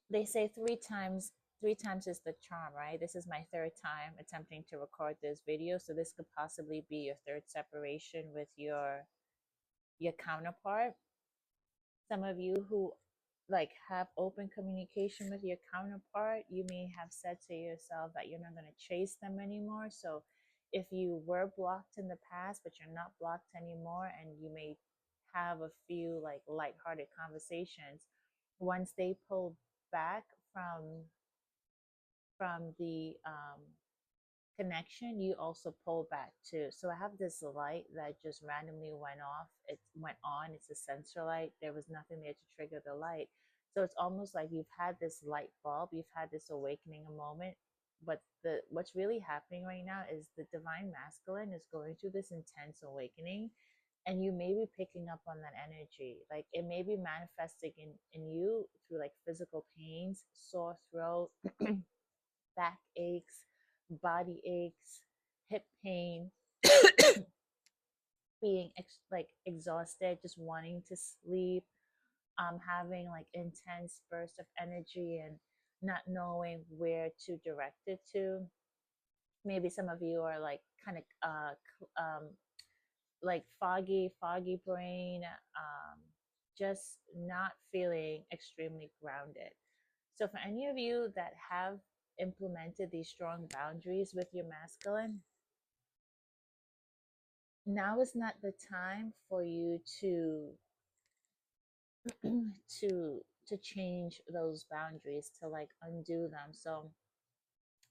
They say three times is the charm, right? This is my third time attempting to record this video, so this could possibly be your third separation with your counterpart. Some of you who like have open communication with your counterpart, you may have said to yourself that you're not going to chase them anymore. So if you were blocked in the past but you're not blocked anymore, and you may have a few like lighthearted conversations, once they pull back from the connection, you also pull back too. So I have this light that just randomly went off. It went on. It's a sensor light. There was nothing there to trigger the light. So it's almost like you've had this light bulb, you've had this awakening a moment. But the what's really happening right now is the divine masculine is going through this intense awakening, and you may be picking up on that energy. Like it may be manifesting in you through like physical pains, sore throat, back aches, body aches, hip pain, being like exhausted, just wanting to sleep, having like intense bursts of energy and not knowing where to direct it to. Maybe some of you are like kind of like foggy brain, just not feeling extremely grounded. So for any of you that have implemented these strong boundaries with your masculine, now is not the time for you to change those boundaries, to like undo them. So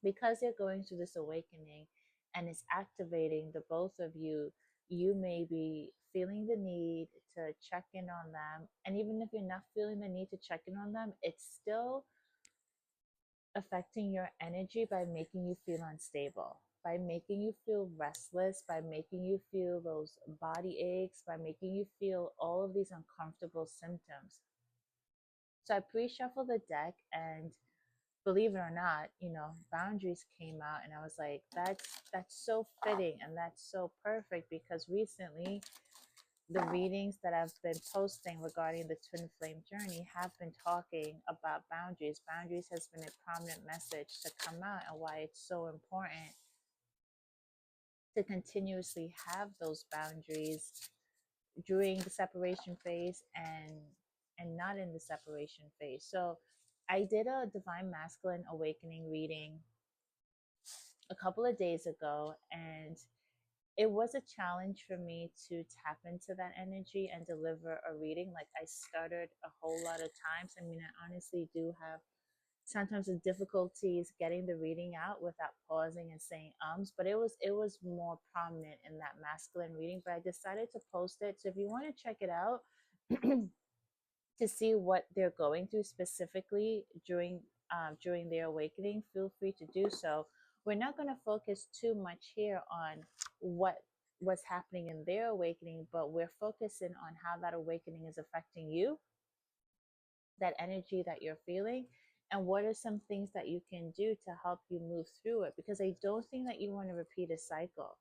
because you're going through this awakening and it's activating the both of you, you may be feeling the need to check in on them. And even if you're not feeling the need to check in on them, it's still affecting your energy by making you feel unstable, by making you feel restless, by making you feel those body aches, by making you feel all of these uncomfortable symptoms. So I pre-shuffled the deck, and believe it or not, boundaries came out, and I was like, that's so fitting and that's so perfect, because recently the readings that I've been posting regarding the twin flame journey have been talking about boundaries. Boundaries has been a prominent message to come out, and why it's so important to continuously have those boundaries during the separation phase and not in the separation phase. So I did a divine masculine awakening reading a couple of days ago, and it was a challenge for me to tap into that energy and deliver a reading. Like I stuttered a whole lot of times. I mean, I honestly do have sometimes the difficulties getting the reading out without pausing and saying ums, but it was more prominent in that masculine reading. But I decided to post it. So if you want to check it out to see what they're going through specifically during their awakening, feel free to do so. We're not going to focus too much here on what was happening in their awakening, but we're focusing on how that awakening is affecting you, that energy that you're feeling, and what are some things that you can do to help you move through it. Because I don't think that you want to repeat a cycle.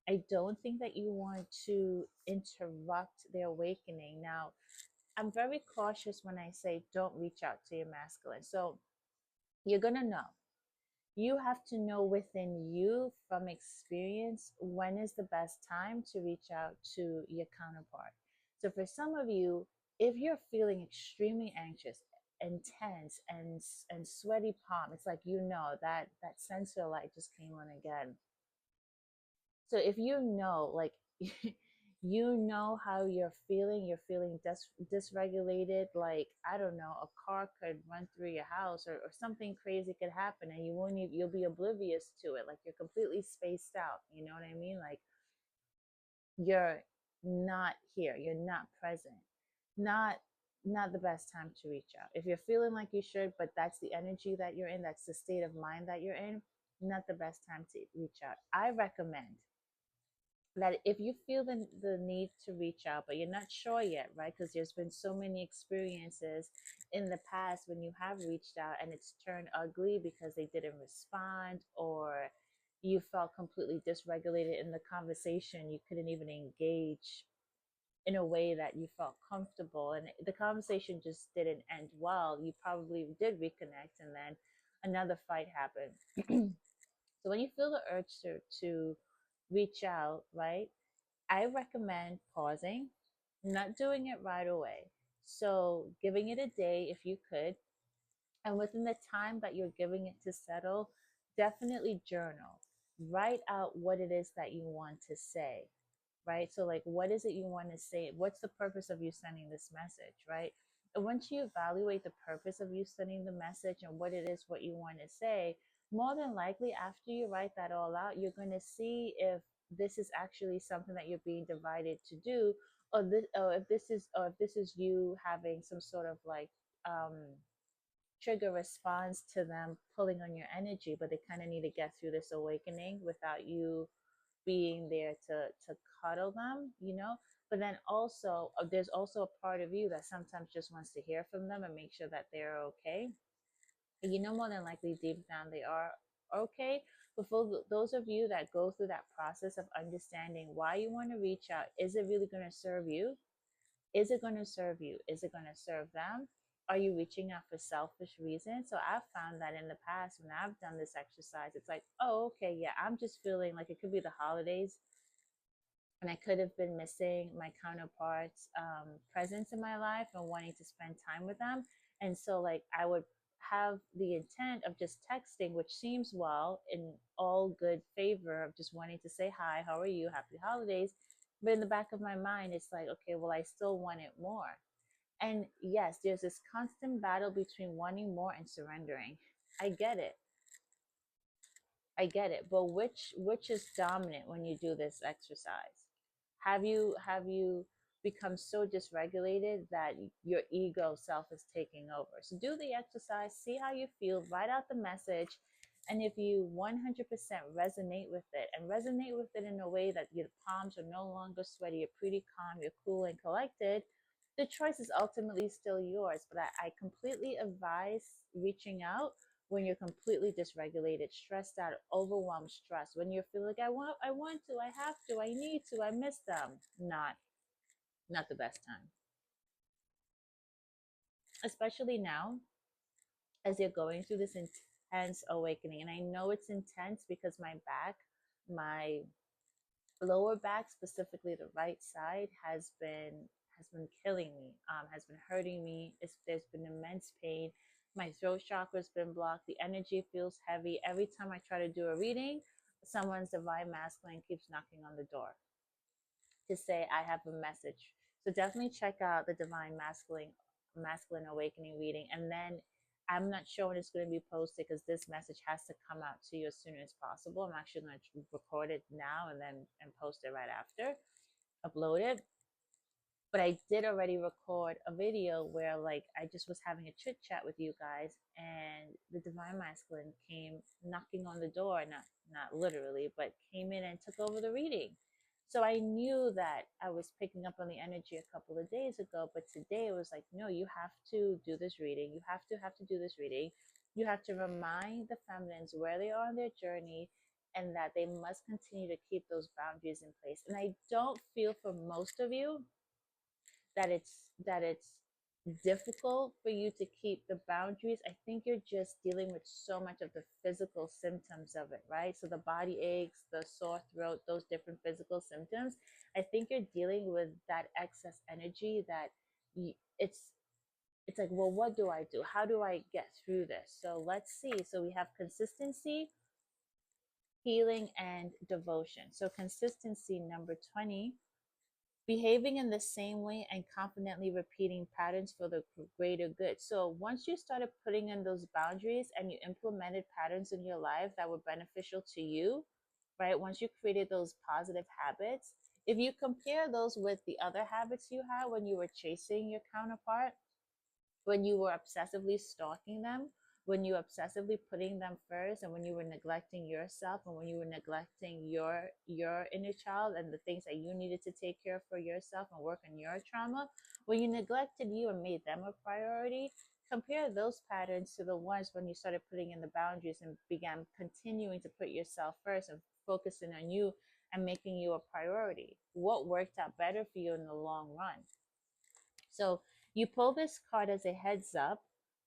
I don't think that you want to interrupt their awakening. Now, I'm very cautious when I say don't reach out to your masculine. So you're going to know. You have to know within you from experience when is the best time to reach out to your counterpart. So for some of you, if you're feeling extremely anxious, intense, and sweaty palm, it's like that sensor light just came on again. So if you know, like, you know how you're feeling dysregulated, like, I don't know, a car could run through your house, or something crazy could happen, and you'll be oblivious to it. Like, you're completely spaced out. You know what I mean? Like, you're not here. You're not present. Not not the best time to reach out. If you're feeling like you should, but that's the energy that you're in, that's the state of mind that you're in, not the best time to reach out. I recommend that if you feel the need to reach out, but you're not sure yet, right? Because there's been so many experiences in the past when you have reached out and it's turned ugly because they didn't respond, or you felt completely dysregulated in the conversation. You couldn't even engage in a way that you felt comfortable, and the conversation just didn't end well. You probably did reconnect, and then another fight happened. So when you feel the urge to reach out, right, I recommend pausing, not doing it right away. So giving it a day if you could, and within the time that you're giving it to settle, definitely journal. Write out what it is that you want to say, right? So, like, what is it you want to say? What's the purpose of you sending this message, right? And once you evaluate the purpose of you sending the message and what it is, what you want to say, more than likely, after you write that all out, you're going to see if this is actually something that you're being divided to do, or if this is you having some sort of like um, trigger response to them pulling on your energy, but they kind of need to get through this awakening without you being there to cuddle them, you know. But then also there's also a part of you that sometimes just wants to hear from them and make sure that they're okay. And you know, more than likely deep down they are okay. But for those of you that go through that process of understanding why you want to reach out, is it really going to serve you? Is it going to serve you? Is it going to serve them? Are you reaching out for selfish reasons? So I've found that in the past when I've done this exercise, it's like, oh, okay, yeah, I'm just feeling like it could be the holidays, and I could have been missing my counterparts' presence in my life and wanting to spend time with them. And so, like, I would have the intent of just texting, which seems well in all good favor of just wanting to say hi, how are you, happy holidays. But in the back of my mind, it's like, okay, well, I still want it more. And yes, there's this constant battle between wanting more and surrendering. I get it. I get it, but which is dominant when you do this exercise? Have you become so dysregulated that your ego self is taking over? So do the exercise, see how you feel, write out the message, and if you 100% resonate with it, and resonate with it in a way that your palms are no longer sweaty, you're pretty calm, you're cool and collected, the choice is ultimately still yours. But I completely advise reaching out when you're completely dysregulated, stressed out, overwhelmed, stressed, when you feel like I want to, I have to, I need to, I miss them. Not the best time. Especially now as you're going through this intense awakening. And I know it's intense because my lower back, specifically the right side, has been killing me, has been hurting me. There's been immense pain. My throat chakra's been blocked. The energy feels heavy. Every time I try to do a reading, someone's divine masculine keeps knocking on the door to say I have a message. So definitely check out the divine masculine awakening reading. And then I'm not sure when it's going to be posted because this message has to come out to you as soon as possible. I'm actually going to record it now and then and post it right after, upload it. But I did already record a video where like I just was having a chit chat with you guys, and the divine masculine came knocking on the door, not literally, but came in and took over the reading. So I knew that I was picking up on the energy a couple of days ago, but today it was like, no, you have to do this reading. You have to do this reading. You have to remind the feminines where they are on their journey, and that they must continue to keep those boundaries in place. And I don't feel for most of you that it's difficult for you to keep the boundaries. I think you're just dealing with so much of the physical symptoms of it, right? So the body aches, the sore throat, those different physical symptoms. I think you're dealing with that excess energy that you, it's like, well, what do I do? How do I get through this? So let's see. So we have consistency, healing, and devotion. So consistency, number 20, behaving in the same way and confidently repeating patterns for the greater good. So once you started putting in those boundaries and you implemented patterns in your life that were beneficial to you, right? Once you created those positive habits, if you compare those with the other habits you had when you were chasing your counterpart, when you were obsessively stalking them, when you were obsessively putting them first, and when you were neglecting yourself, and when you were neglecting your inner child and the things that you needed to take care of for yourself and work on your trauma, when you neglected you and made them a priority, compare those patterns to the ones when you started putting in the boundaries and began continuing to put yourself first and focusing on you and making you a priority? What worked out better for you in the long run? So you pull this card as a heads up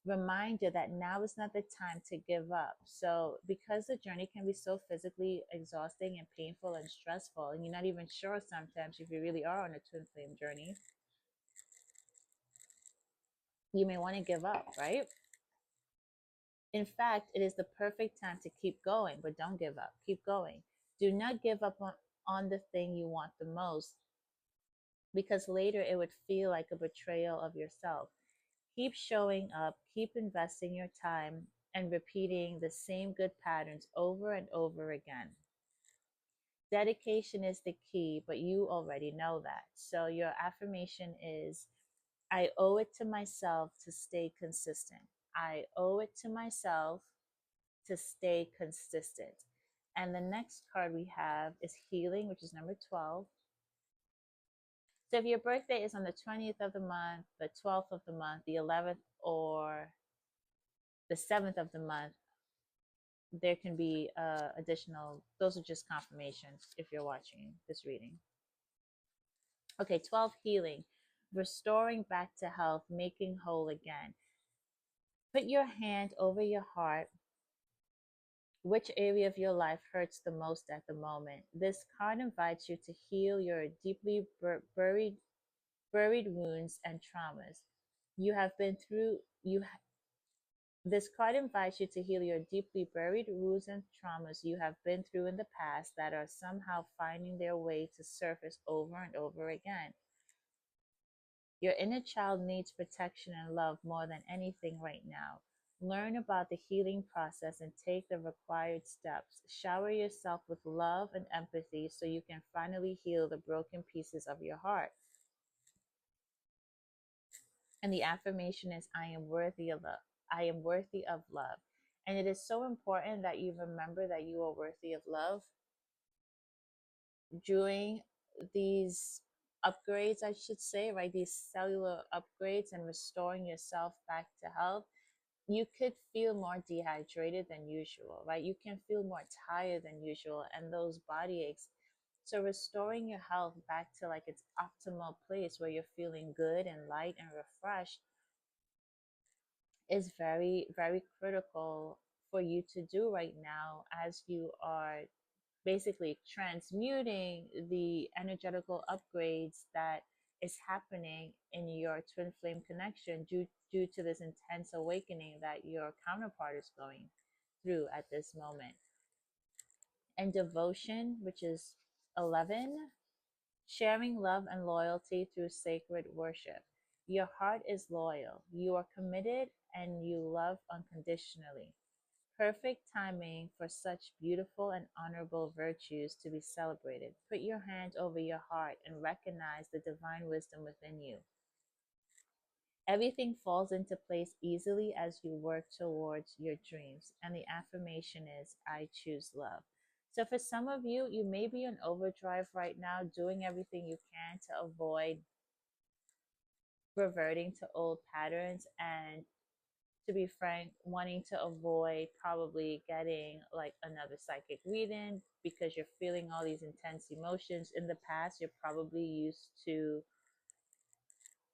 reminder that now is not the time to give up. So because the journey can be so physically exhausting and painful and stressful, and you're not even sure sometimes if you really are on a twin flame journey, you may want to give up, right? In fact, it is the perfect time to keep going, but don't give up. Keep going. Do not give up on the thing you want the most, because later it would feel like a betrayal of yourself. Keep showing up, keep investing your time, and repeating the same good patterns over and over again. Dedication is the key, but you already know that. So your affirmation is, I owe it to myself to stay consistent. I owe it to myself to stay consistent. And the next card we have is healing, which is number 12. So if your birthday is on the 20th of the month, the 12th of the month, the 11th, or the 7th of the month, there can be additional, those are just confirmations if you're watching this reading. Okay, 12, healing, restoring back to health, making whole again. Put your hand over your heart. Which area of your life hurts the most at the moment? This card invites you to heal your deeply buried wounds and traumas. You have been through you This card invites you to heal your deeply buried wounds and traumas you have been through in the past that are somehow finding their way to surface over and over again. Your inner child needs protection and love more than anything right now. Learn about the healing process and take the required steps. Shower yourself with love and empathy so you can finally heal the broken pieces of your heart. And the affirmation is, I am worthy of love. I am worthy of love. And it is so important that you remember that you are worthy of love during these upgrades, I should say, right? These cellular upgrades and restoring yourself back to health. You could feel more dehydrated than usual, right? You can feel more tired than usual, and those body aches. So restoring your health back to like its optimal place where you're feeling good and light and refreshed is very, very critical for you to do right now as you are basically transmuting the energetical upgrades that is happening in your twin flame connection due to this intense awakening that your counterpart is going through at this moment. And devotion, which is 11, sharing love and loyalty through sacred worship. Your heart is loyal, you are committed, and you love unconditionally. Perfect timing for such beautiful and honorable virtues to be celebrated. Put your hand over your heart and recognize the divine wisdom within you. Everything falls into place easily as you work towards your dreams. And the affirmation is, I choose love. So for some of you, you may be in overdrive right now, doing everything you can to avoid reverting to old patterns, and to be frank, wanting to avoid probably getting like another psychic reading because you're feeling all these intense emotions. In the past, you're probably used to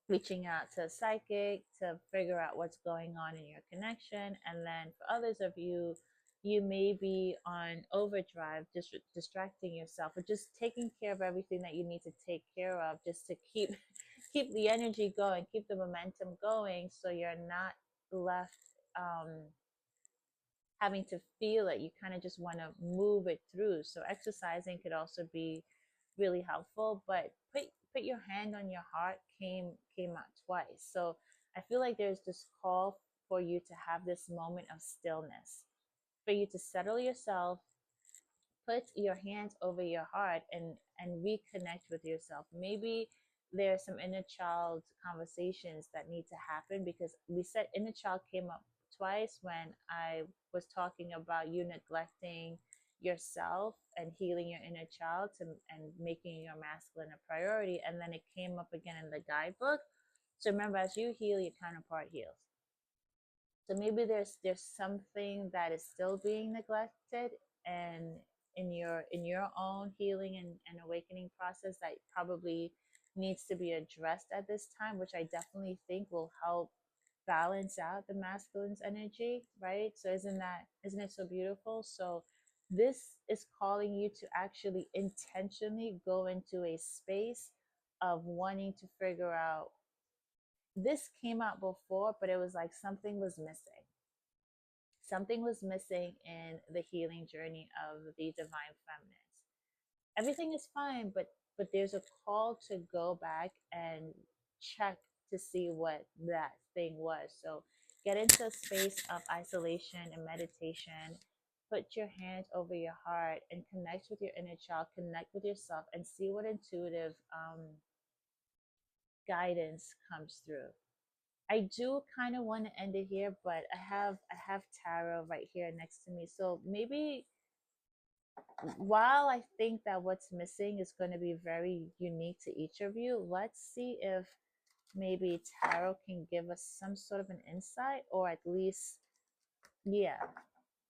reaching out to a psychic to figure out what's going on in your connection. And then for others of you, you may be on overdrive, just distracting yourself or just taking care of everything that you need to take care of just to keep keep the energy going, keep the momentum going, so you're not left having to feel it. You kind of just want to move it through. So exercising could also be really helpful, but put your hand on your heart came out twice. So I feel like there's this call for you to have this moment of stillness, for you to settle yourself, put your hands over your heart, and reconnect with yourself. Maybe there's some inner child conversations that need to happen, because we said inner child came up twice when I was talking about you neglecting yourself and healing your inner child and making your masculine a priority, and then it came up again in the guidebook. So remember, as you heal, your counterpart heals. So maybe there's something that is still being neglected, and in your own healing and awakening process that probably needs to be addressed at this time, which I definitely think will help balance out the masculine's energy, right? So isn't it so beautiful? So this is calling you to actually intentionally go into a space of wanting to figure out. This came out before, but it was like something was missing. Something was missing in the healing journey of the divine feminines. Everything is fine, but there's a call to go back and check to see what that thing was. So get into a space of isolation and meditation. Put your hand over your heart and connect with your inner child, connect with yourself, and see what intuitive guidance comes through. I do kind of want to end it here, but I have tarot right here next to me. So maybe while I think that what's missing is going to be very unique to each of you, let's see if maybe tarot can give us some sort of an insight, or at least, yeah,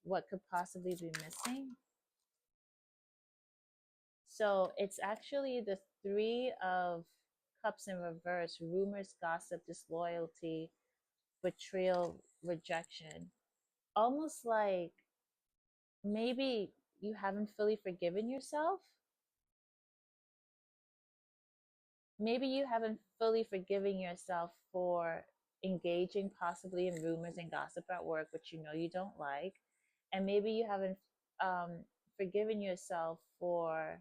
what could possibly be missing. So it's actually the Three of Cups in reverse: rumors, gossip, disloyalty, betrayal, rejection. Almost like maybe you haven't fully forgiven yourself. Maybe you haven't fully forgiven yourself for engaging possibly in rumors and gossip at work, which you know you don't like. And maybe you haven't forgiven yourself for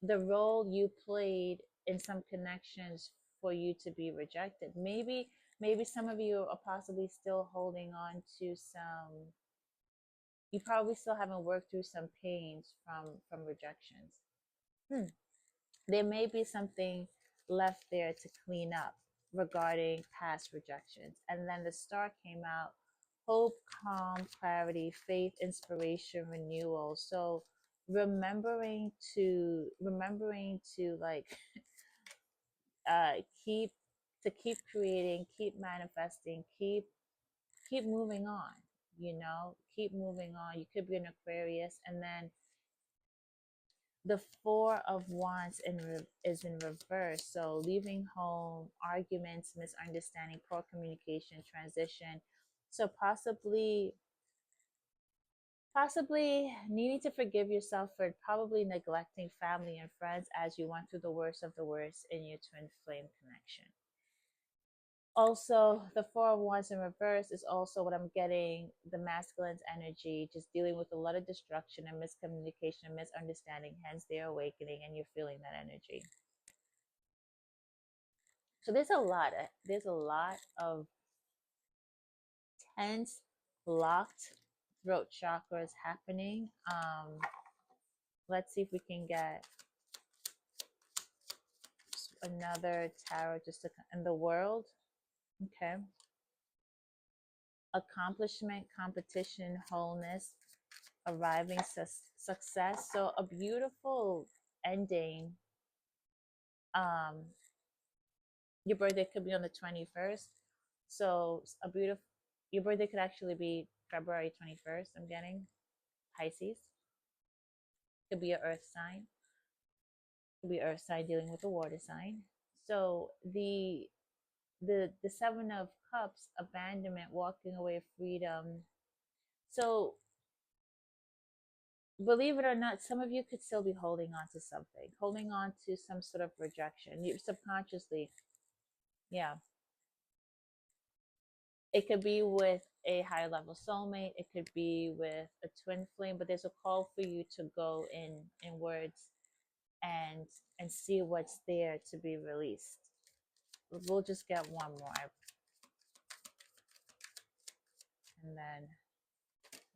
the role you played in some connections for you to be rejected. Maybe some of you are possibly still holding on to some, you probably still haven't worked through some pains from rejections. Hmm. There may be something left there to clean up regarding past rejections. And then the star came out: hope, calm, clarity, faith, inspiration, renewal. So remembering to like uh keep keep creating, keep manifesting, keep moving on, keep moving on. You could be an Aquarius, and then the Four of Wands is in reverse. So leaving home, arguments, misunderstanding, poor communication, transition. So possibly needing to forgive yourself for probably neglecting family and friends as you went through the worst of the worst in your twin flame connection. Also, the Four of Wands in reverse is also what I'm getting: the masculine's energy, just dealing with a lot of destruction and miscommunication and misunderstanding, hence their awakening, and you're feeling that energy. So there's a lot of tense, locked throat chakras happening. Let's see if we can get another tarot just to, in the world. Okay. Accomplishment, competition, wholeness, arriving success. So a beautiful ending. Um, your birthday could be on the 21st. So a beautiful, your birthday could actually be February 21st. I'm getting Pisces. Could be an earth sign. Could be earth sign dealing with a water sign. So the Seven of Cups, abandonment, walking away, freedom. So believe it or not, some of you could still be holding on to something, holding on to some sort of rejection. You subconsciously, yeah. It could be with a higher level soulmate. It could be with a twin flame. But there's a call for you to go in words and see what's there to be released. We'll just get one more, and then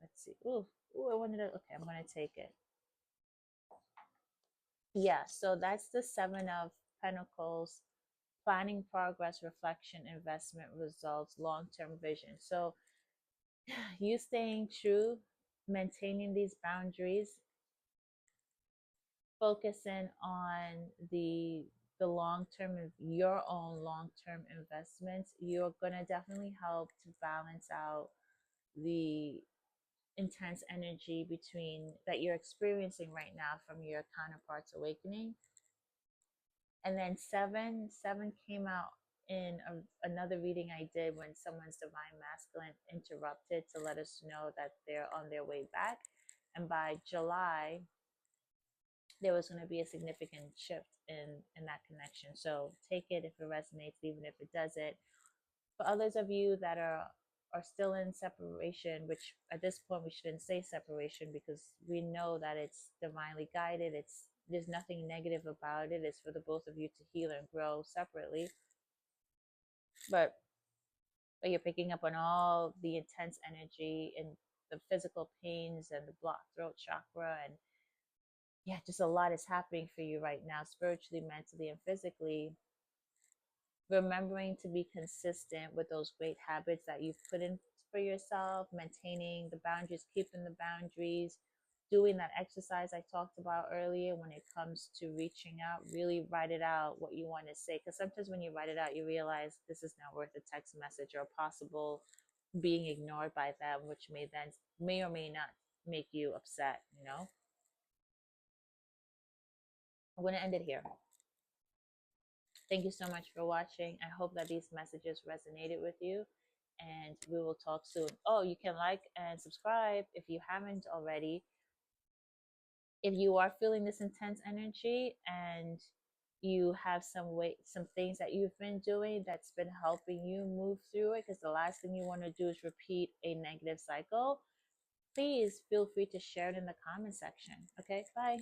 let's see. Ooh, I wanted to. Okay, I'm gonna take it. Yeah, so that's the Seven of Pentacles: planning, progress, reflection, investment, results, long-term vision. So you staying true, maintaining these boundaries, focusing on the long term of your own long term investments, you're gonna definitely help to balance out the intense energy between that you're experiencing right now from your counterpart's awakening. And then seven came out in another reading I did when someone's divine masculine interrupted to let us know that they're on their way back. And by July, there was going to be a significant shift in that connection. So take it if it resonates, even if it doesn't. For others of you that are still in separation, which at this point we shouldn't say separation because we know that it's divinely guided. It's there's nothing negative about it. It's for the both of you to heal and grow separately. But you're picking up on all the intense energy and the physical pains and the blocked throat chakra, and yeah, just a lot is happening for you right now, spiritually, mentally, and physically. Remembering to be consistent with those great habits that you've put in for yourself, maintaining the boundaries, keeping the boundaries, doing that exercise I talked about earlier when it comes to reaching out. Really write it out what you want to say, because sometimes when you write it out, you realize this is not worth a text message or possible being ignored by them, which may or may not make you upset. I'm going to end it here. Thank you so much for watching. I hope that these messages resonated with you, and we will talk soon. Oh, you can like and subscribe if you haven't already. If you are feeling this intense energy and you have some things that you've been doing that's been helping you move through it, because the last thing you want to do is repeat a negative cycle, please feel free to share it in the comment section. Okay, bye.